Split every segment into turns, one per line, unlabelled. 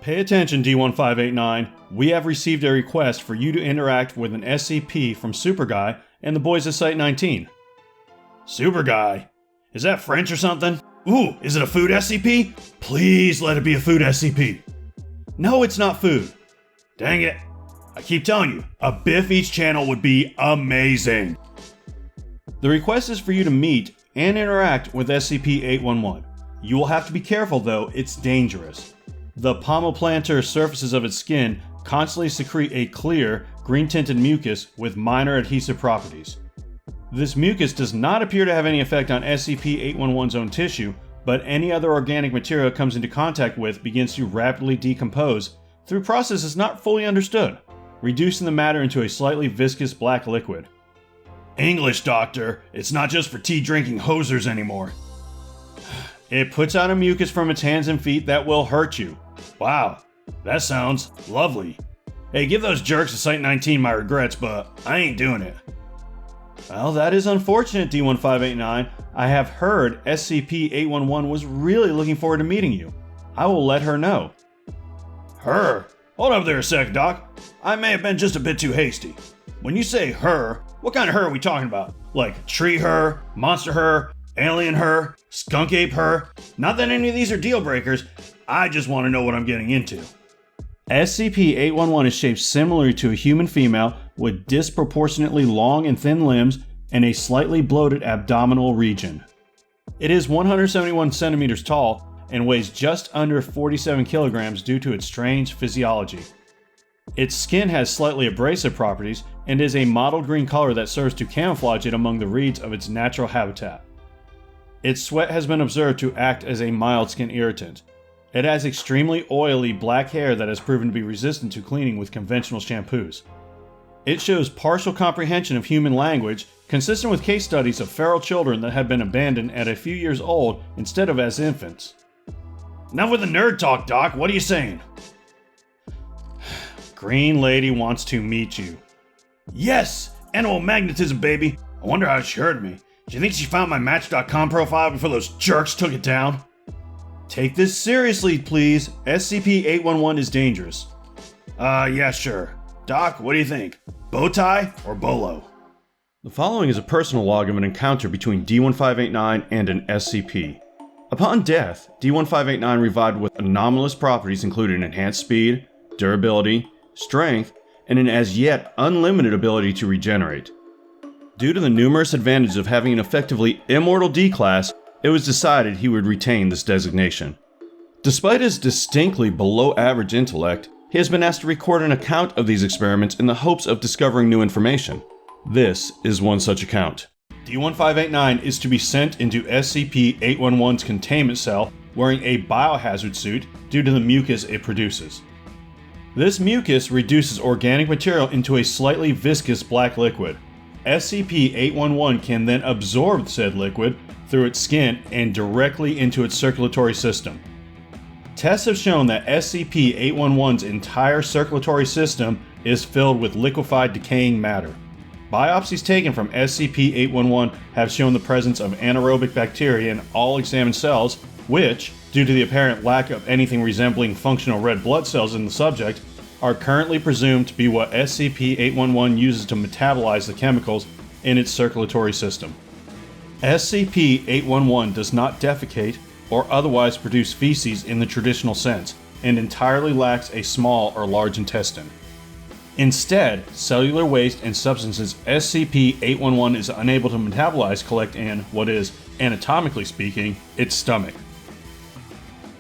Pay attention, D-1589. We have received a request for you to interact with an SCP from Super Guy and the boys at Site-19. Super Guy? Is that French or something? Ooh, is it a food SCP? Please let it be a food SCP. No, it's not food. Dang it. I keep telling you, a Biff each channel would be amazing. The request is for you to meet and interact with SCP-811. You will have to be careful though, it's dangerous. The palmoplantar surfaces of its skin constantly secrete a clear, green-tinted mucus with minor adhesive properties. This mucus does not appear to have any effect on SCP-811's own tissue, but any other organic material it comes into contact with begins to rapidly decompose through processes not fully understood, reducing the matter into a slightly viscous black liquid. English, Doctor, it's not just for tea-drinking hosers anymore. It puts out a mucus from its hands and feet that will hurt you. Wow, that sounds lovely. Hey, give those jerks at Site-19 my regrets, but I ain't doing it. Well, that is unfortunate, D-1589. I have heard SCP-811 was really looking forward to meeting you. I will let her know. Her? Hold up there a sec, Doc. I may have been just a bit too hasty. When you say her, what kind of her are we talking about? Like tree her, monster her, alien her, skunk ape her? Not that any of these are deal breakers, I just want to know what I'm getting into. SCP-811 is shaped similarly to a human female with disproportionately long and thin limbs and a slightly bloated abdominal region. It is 171 centimeters tall and weighs just under 47 kilograms due to its strange physiology. Its skin has slightly abrasive properties and is a mottled green color that serves to camouflage it among the reeds of its natural habitat. Its sweat has been observed to act as a mild skin irritant. It has extremely oily black hair that has proven to be resistant to cleaning with conventional shampoos. It shows partial comprehension of human language, consistent with case studies of feral children that had been abandoned at a few years old instead of as infants. Enough with the nerd talk, Doc, what are you saying? Green Lady wants to meet you. Yes! Animal magnetism, baby! I wonder how she heard me. Do you think she found my Match.com profile before those jerks took it down? Take this seriously, please. SCP-811 is dangerous. Yeah, sure. Doc, what do you think? Bow tie or bolo? The following is a personal log of an encounter between D-1589 and an SCP. Upon death, D-1589 revived with anomalous properties including enhanced speed, durability, strength, and an as yet unlimited ability to regenerate. Due to the numerous advantages of having an effectively immortal D-class, it was decided he would retain this designation. Despite his distinctly below average intellect, he has been asked to record an account of these experiments in the hopes of discovering new information. This is one such account. D-1589 is to be sent into SCP-811's containment cell wearing a biohazard suit due to the mucus it produces. This mucus reduces organic material into a slightly viscous black liquid. SCP-811 can then absorb said liquid through its skin and directly into its circulatory system. Tests have shown that SCP-811's entire circulatory system is filled with liquefied decaying matter. Biopsies taken from SCP-811 have shown the presence of anaerobic bacteria in all examined cells, which, due to the apparent lack of anything resembling functional red blood cells in the subject, are currently presumed to be what SCP-811 uses to metabolize the chemicals in its circulatory system. SCP-811 does not defecate or otherwise produce feces in the traditional sense, and entirely lacks a small or large intestine. Instead, cellular waste and substances SCP-811 is unable to metabolize collect in what is, anatomically speaking, its stomach.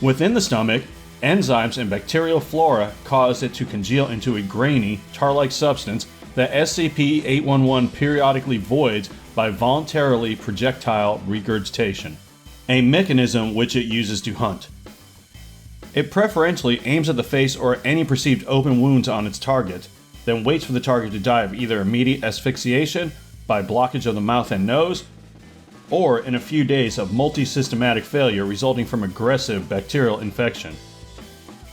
Within the stomach, enzymes and bacterial flora cause it to congeal into a grainy, tar-like substance that SCP-811 periodically voids by voluntarily projectile regurgitation, a mechanism which it uses to hunt. It preferentially aims at the face or any perceived open wounds on its target, then waits for the target to die of either immediate asphyxiation by blockage of the mouth and nose, or in a few days of multi-systematic failure resulting from aggressive bacterial infection.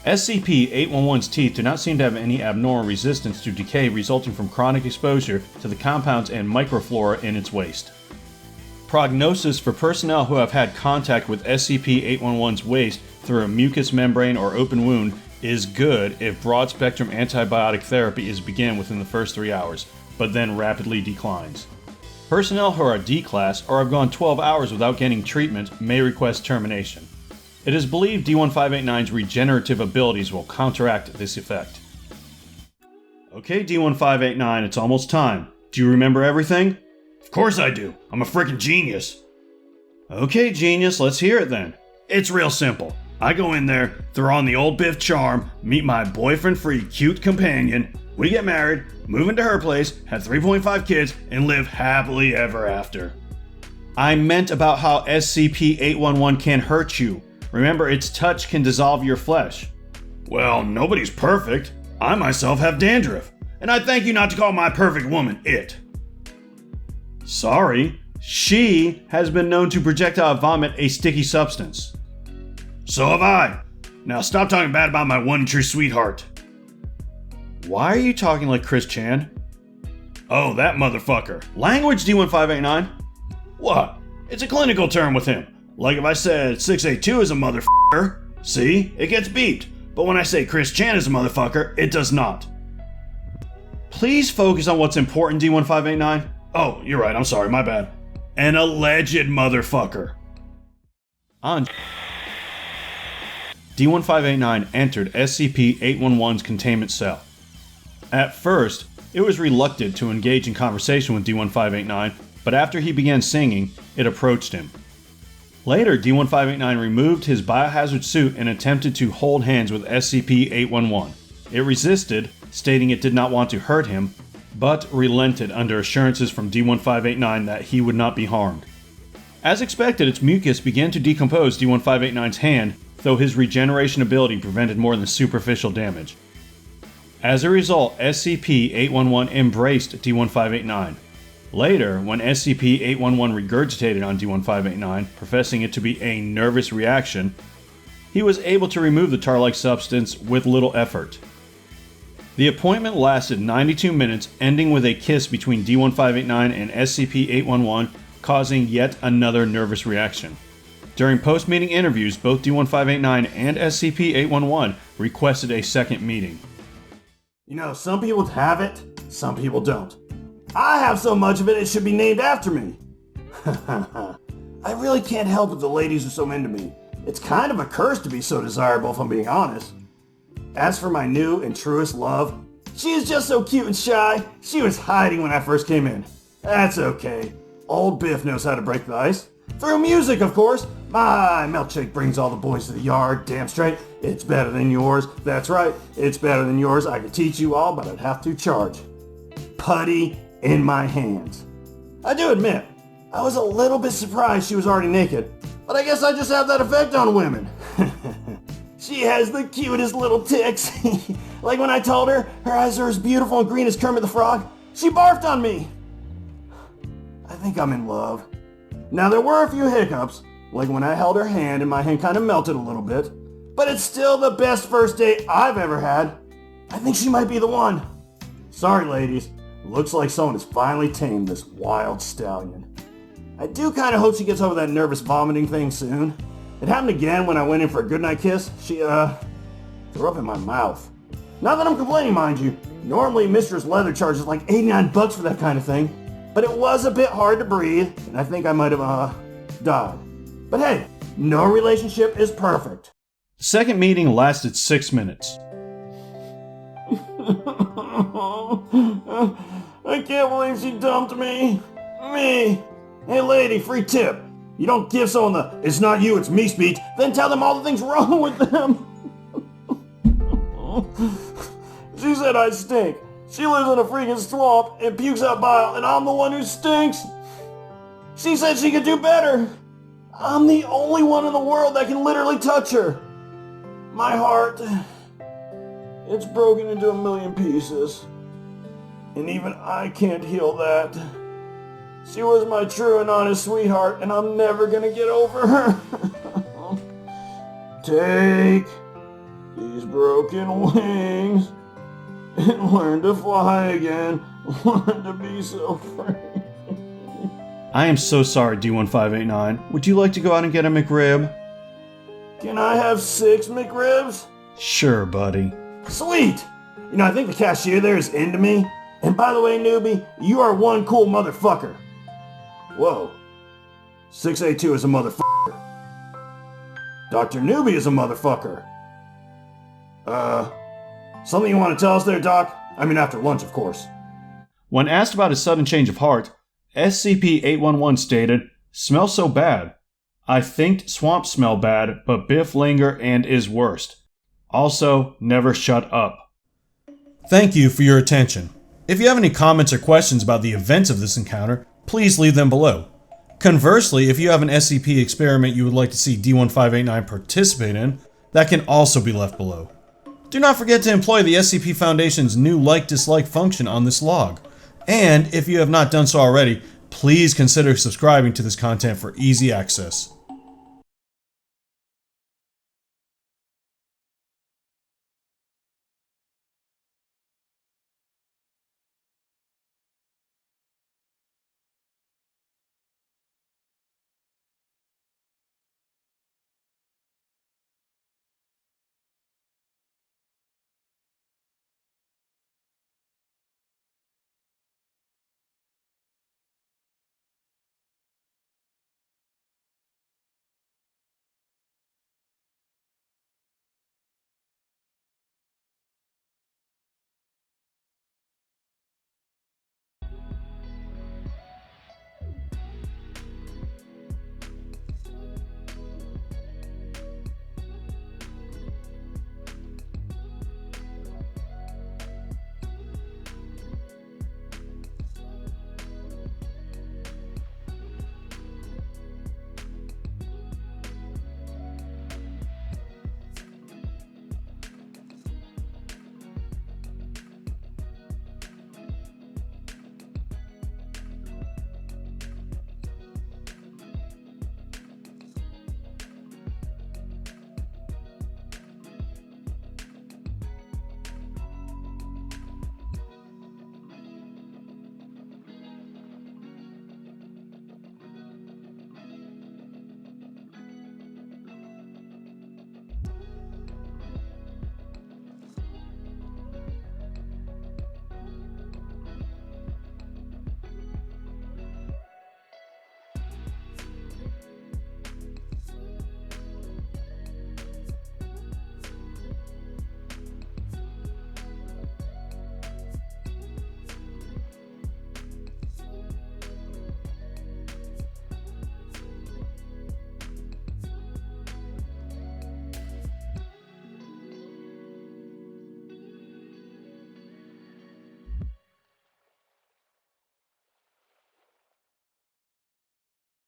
SCP-811's teeth do not seem to have any abnormal resistance to decay resulting from chronic exposure to the compounds and microflora in its waste. Prognosis for personnel who have had contact with SCP-811's waste through a mucous membrane or open wound is good if broad-spectrum antibiotic therapy is begun within the first 3 hours, but then rapidly declines. Personnel who are D-class or have gone 12 hours without getting treatment may request termination. It is believed D-1589's regenerative abilities will counteract this effect. Okay, D-1589, it's almost time. Do you remember everything? Of course I do. I'm a frickin' genius. Okay, genius, let's hear it then. It's real simple. I go in there, throw on the old Biff charm, meet my boyfriend-free cute companion, we get married, move into her place, have 3.5 kids, and live happily ever after. I meant about how SCP-811 can hurt you. Remember, its touch can dissolve your flesh. Well, nobody's perfect. I myself have dandruff, and I thank you not to call my perfect woman it. Sorry, she has been known to projectile vomit a sticky substance. So have I. Now stop talking bad about my one true sweetheart. Why are you talking like Chris Chan? Oh, that motherfucker. Language, D-1589? What? It's a clinical term with him. Like if I said 682 is a motherfucker, see? It gets beeped. But when I say Chris Chan is a motherfucker, it does not. Please focus on what's important, D-1589. Oh, you're right, I'm sorry, my bad. An alleged motherfucker. On D-1589 entered SCP-811's containment cell. At first, it was reluctant to engage in conversation with D-1589, but after he began singing, it approached him. Later, D-1589 removed his biohazard suit and attempted to hold hands with SCP-811. It resisted, stating it did not want to hurt him, but relented under assurances from D-1589 that he would not be harmed. As expected, its mucus began to decompose D-1589's hand, though his regeneration ability prevented more than superficial damage. As a result, SCP-811 embraced D-1589. Later, when SCP-811 regurgitated on D-1589, professing it to be a nervous reaction, he was able to remove the tar-like substance with little effort. The appointment lasted 92 minutes, ending with a kiss between D-1589 and SCP-811, causing yet another nervous reaction. During post-meeting interviews, both D-1589 and SCP-811 requested a second meeting. You know, some people have it, some people don't. I have so much of it should be named after me. I really can't help it the ladies are so into me. It's kind of a curse to be so desirable if I'm being honest. As for my new and truest love, she is just so cute and shy. She was hiding when I first came in. That's okay. Old Biff knows how to break the ice. Through music, of course. My milkshake brings all the boys to the yard, damn straight. It's better than yours. That's right, it's better than yours. I could teach you all, but I'd have to charge. Putty in my hands. I do admit, I was a little bit surprised she was already naked, but I guess I just have that effect on women. She has the cutest little ticks. Like when I told her her eyes are as beautiful and green as Kermit the Frog, she barfed on me. I think I'm in love. Now there were a few hiccups, like when I held her hand and my hand kind of melted a little bit, but it's still the best first date I've ever had. I think she might be the one. Sorry ladies, looks like someone has finally tamed this wild stallion. I do kind of hope she gets over that nervous vomiting thing soon. It happened again when I went in for a goodnight kiss. She, threw up in my mouth. Not that I'm complaining, mind you. Normally Mistress Leather charges like $89 for that kind of thing. But it was a bit hard to breathe, and I think I might have, died. But hey, no relationship is perfect. The second meeting lasted 6 minutes. I can't believe she dumped me. Me. Hey lady, free tip. You don't give someone the "it's not you, it's me" speech, then tell them all the things wrong with them. She said I stink. She lives in a freaking swamp and pukes out bile, and I'm the one who stinks. She said she could do better. I'm the only one in the world that can literally touch her. My heart, it's broken into a million pieces. And even I can't heal that. She was my true and honest sweetheart, and I'm never gonna get over her. Take these broken wings and learn to fly again. Learn to be so free. I am so sorry, D-1589. Would you like to go out and get a McRib? Can I have 6 McRibs? Sure, buddy.
Sweet! You know, I think the cashier there is into me. And by the way, newbie, you are one cool motherfucker. Whoa. 682 is a motherfucker. Dr. Newbie is a motherfucker. Something you want to tell us there, Doc? I mean, after lunch, of course.
When asked about his sudden change of heart, SCP-811 stated, "Smells so bad. I think swamp smell bad, but Biff linger and is worst. Also, never shut up." Thank you for your attention. If you have any comments or questions about the events of this encounter, please leave them below. Conversely, if you have an SCP experiment you would like to see D-1589 participate in, that can also be left below. Do not forget to employ the SCP Foundation's new like-dislike function on this log. And if you have not done so already, please consider subscribing to this content for easy access.